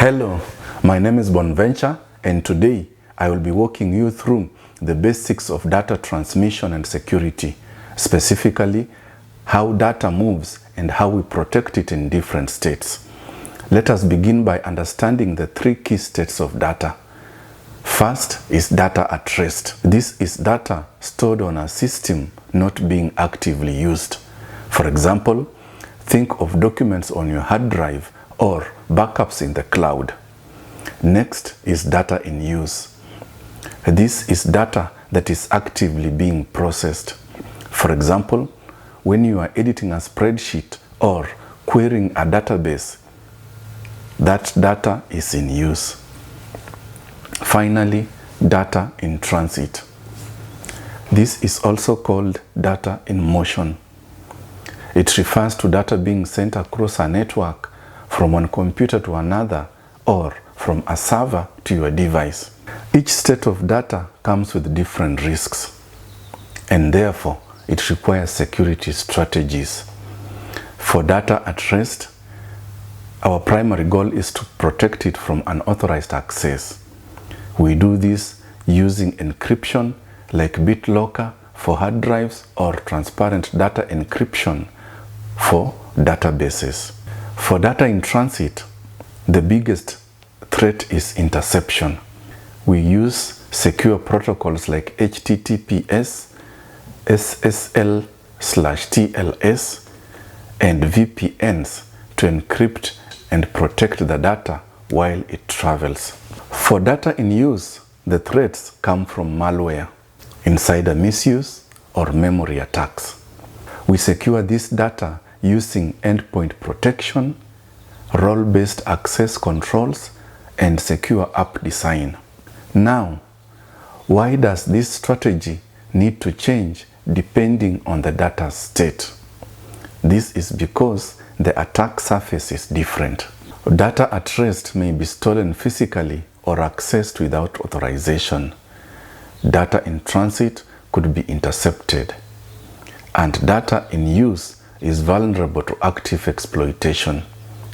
Hello, my name is Bonventure, and today I will be walking you through the basics of data transmission and security, specifically how data moves and how we protect it in different states. Let us begin by understanding the three key states of data. First is data at rest. This is data stored on a system not being actively used. For example, think of documents on your hard drive or backups in the cloud. Next is data in use. This is data that is actively being processed. For example, when you are editing a spreadsheet or querying a database, that data is in use. Finally, data in transit. This is also called data in motion. It refers to data being sent across a network from one computer to another or from a server to your device. Each state of data comes with different risks, and therefore it requires security strategies. For data at rest, our primary goal is to protect it from unauthorized access. We do this using encryption like BitLocker for hard drives or transparent data encryption for databases. For data in transit, the biggest threat is interception. We use secure protocols like HTTPS, SSL/TLS, and VPNs to encrypt and protect the data while it travels. For data in use, the threats come from malware, insider misuse, or memory attacks. We secure this data using endpoint protection, role-based access controls, and secure app design. Now, why does this strategy need to change depending on the data state? This is because the attack surface is different. Data at rest may be stolen physically or accessed without authorization. Data in transit could be intercepted. And data in use is vulnerable to active exploitation,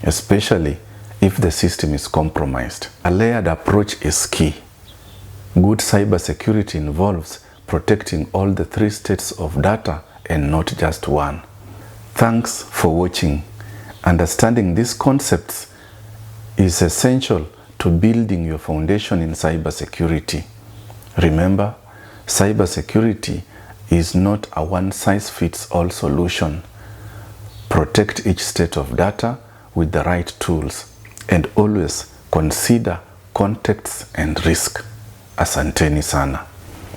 especially if the system is compromised. A layered approach is key. Good cybersecurity involves protecting all the three states of data and not just one. Thanks for watching. Understanding these concepts is essential to building your foundation in cybersecurity. Remember, cybersecurity is not a one-size-fits-all solution. Protect each state of data with the right tools and always consider context and risk. Asanteni sana.